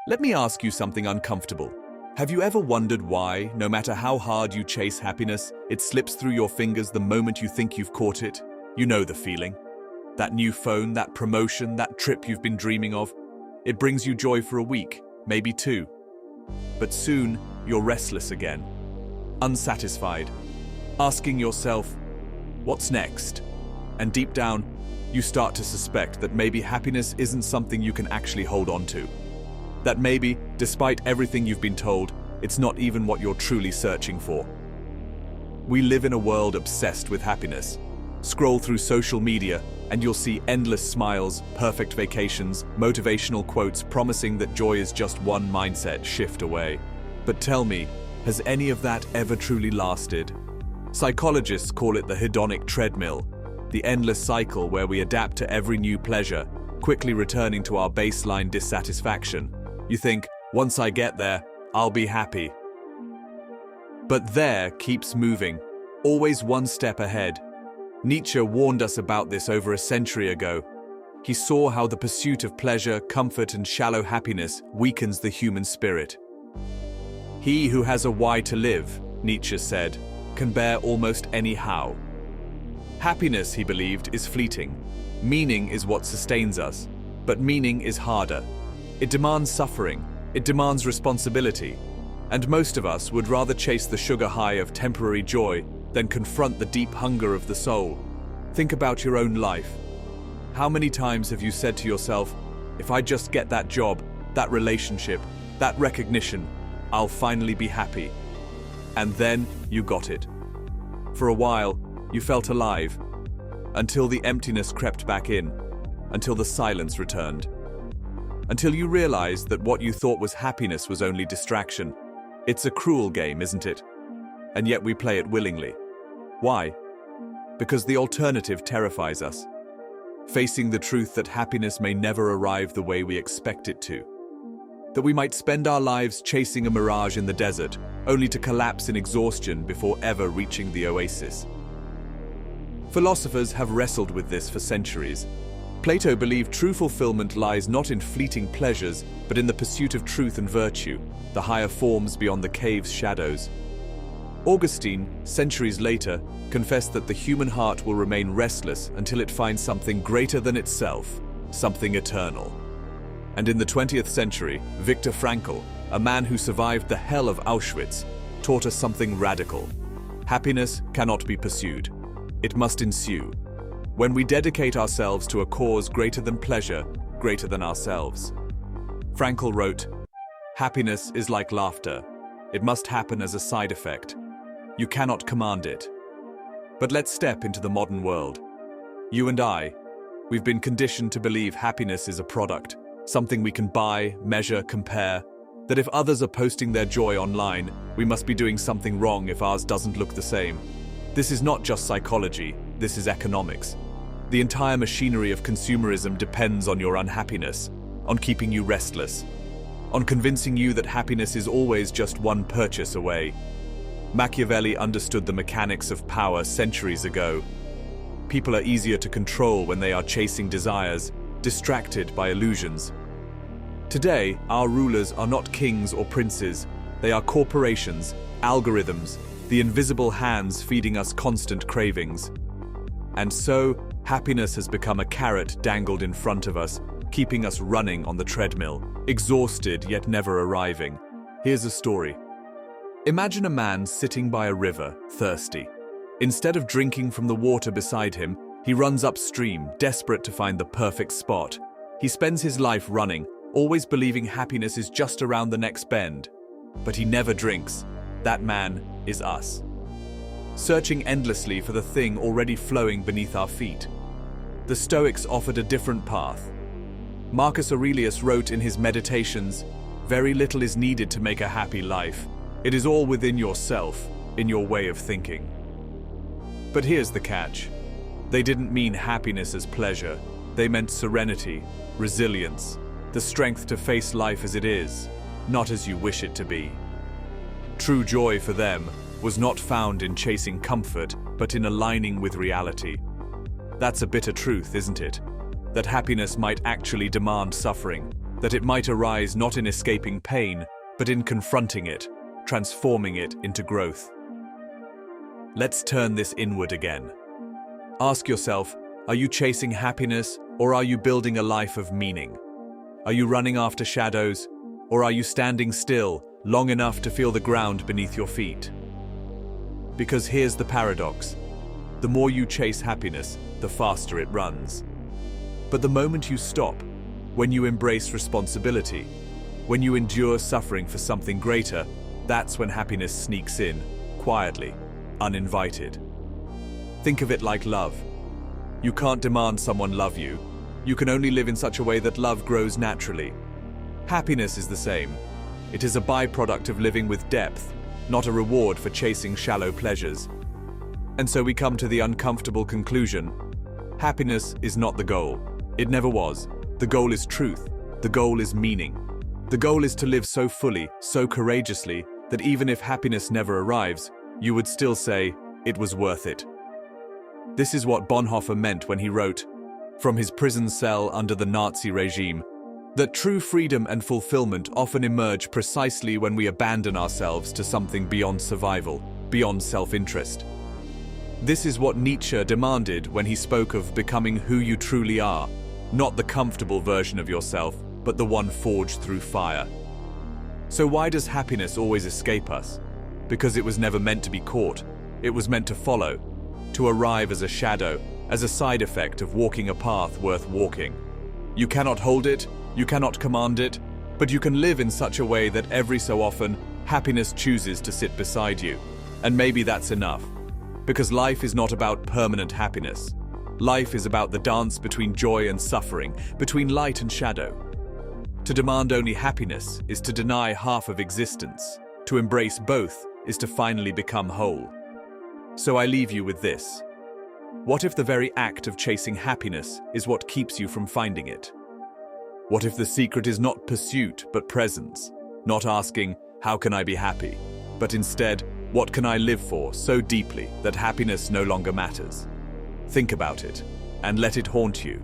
Let me ask you something uncomfortable. Have you ever wondered why, no matter how hard you chase happiness, it slips through your fingers the moment you think you've caught it? You know the feeling. That new phone, that promotion, that trip you've been dreaming of. It brings you joy for a week, maybe two. But soon, you're restless again, unsatisfied, asking yourself, what's next? And deep down, you start to suspect that maybe happiness isn't something you can actually hold on to. That maybe, despite everything you've been told, it's not even what you're truly searching for. We live in a world obsessed with happiness. Scroll through social media and you'll see endless smiles, perfect vacations, motivational quotes promising that joy is just one mindset shift away. But tell me, has any of that ever truly lasted? Psychologists call it the hedonic treadmill, the endless cycle where we adapt to every new pleasure, quickly returning to our baseline dissatisfaction. You think, once I get there, I'll be happy. But there keeps moving, always one step ahead. Nietzsche warned us about this over a century ago. He saw how the pursuit of pleasure, comfort, and shallow happiness weakens the human spirit. He who has a why to live, Nietzsche said, can bear almost any how. Happiness, he believed, is fleeting. Meaning is what sustains us, but meaning is harder. It demands suffering, it demands responsibility, and most of us would rather chase the sugar high of temporary joy than confront the deep hunger of the soul. Think about your own life. How many times have you said to yourself, if I just get that job, that relationship, that recognition, I'll finally be happy. And then you got it. For a while, you felt alive, until the emptiness crept back in, until the silence returned. Until you realized that what you thought was happiness was only distraction. It's a cruel game, isn't it? And yet we play it willingly. Why? Because the alternative terrifies us. Facing the truth that happiness may never arrive the way we expect it to. That we might spend our lives chasing a mirage in the desert, only to collapse in exhaustion before ever reaching the oasis. Philosophers have wrestled with this for centuries. Plato believed true fulfillment lies not in fleeting pleasures, but in the pursuit of truth and virtue, the higher forms beyond the cave's shadows. Augustine, centuries later, confessed that the human heart will remain restless until it finds something greater than itself, something eternal. And in the 20th century, Viktor Frankl, a man who survived the hell of Auschwitz, taught us something radical. Happiness cannot be pursued. It must ensue. When we dedicate ourselves to a cause greater than pleasure, greater than ourselves. Frankl wrote, "Happiness is like laughter. It must happen as a side effect. You cannot command it." But let's step into the modern world. You and I, we've been conditioned to believe happiness is a product, something we can buy, measure, compare, that if others are posting their joy online, we must be doing something wrong if ours doesn't look the same. This is not just psychology, this is economics. The entire machinery of consumerism depends on your unhappiness, on keeping you restless, on convincing you that happiness is always just one purchase away. Machiavelli understood the mechanics of power centuries ago. People are easier to control when they are chasing desires, distracted by illusions. Today, our rulers are not kings or princes. They are corporations, algorithms, the invisible hands feeding us constant cravings. And so, happiness has become a carrot dangled in front of us, keeping us running on the treadmill, exhausted yet never arriving. Here's a story. Imagine a man sitting by a river, thirsty. Instead of drinking from the water beside him, he runs upstream, desperate to find the perfect spot. He spends his life running, always believing happiness is just around the next bend. But he never drinks. That man is us. Searching endlessly for the thing already flowing beneath our feet. The Stoics offered a different path. Marcus Aurelius wrote in his Meditations, "Very little is needed to make a happy life. It is all within yourself, in your way of thinking." But here's the catch. They didn't mean happiness as pleasure. They meant serenity, resilience, the strength to face life as it is, not as you wish it to be. True joy for them was not found in chasing comfort, but in aligning with reality. That's a bitter truth, isn't it? That happiness might actually demand suffering, that it might arise not in escaping pain, but in confronting it, transforming it into growth. Let's turn this inward again. Ask yourself, are you chasing happiness or are you building a life of meaning? Are you running after shadows or are you standing still long enough to feel the ground beneath your feet? Because here's the paradox. The more you chase happiness, the faster it runs. But the moment you stop, when you embrace responsibility, when you endure suffering for something greater, that's when happiness sneaks in, quietly, uninvited. Think of it like love. You can't demand someone love you. You can only live in such a way that love grows naturally. Happiness is the same. It is a byproduct of living with depth, not a reward for chasing shallow pleasures. And so we come to the uncomfortable conclusion. Happiness is not the goal. It never was. The goal is truth. The goal is meaning. The goal is to live so fully, so courageously, that even if happiness never arrives, you would still say, it was worth it. This is what Bonhoeffer meant when he wrote, from his prison cell under the Nazi regime, that true freedom and fulfillment often emerge precisely when we abandon ourselves to something beyond survival, beyond self-interest. This is what Nietzsche demanded when he spoke of becoming who you truly are, not the comfortable version of yourself, but the one forged through fire. So why does happiness always escape us? Because it was never meant to be caught. It was meant to follow, to arrive as a shadow, as a side effect of walking a path worth walking. You cannot hold it, you cannot command it, but you can live in such a way that every so often, happiness chooses to sit beside you. And maybe that's enough. Because life is not about permanent happiness. Life is about the dance between joy and suffering, between light and shadow. To demand only happiness is to deny half of existence. To embrace both is to finally become whole. So I leave you with this. What if the very act of chasing happiness is what keeps you from finding it? What if the secret is not pursuit but presence? Not asking, how can I be happy? But instead, what can I live for so deeply that happiness no longer matters? Think about it, and let it haunt you.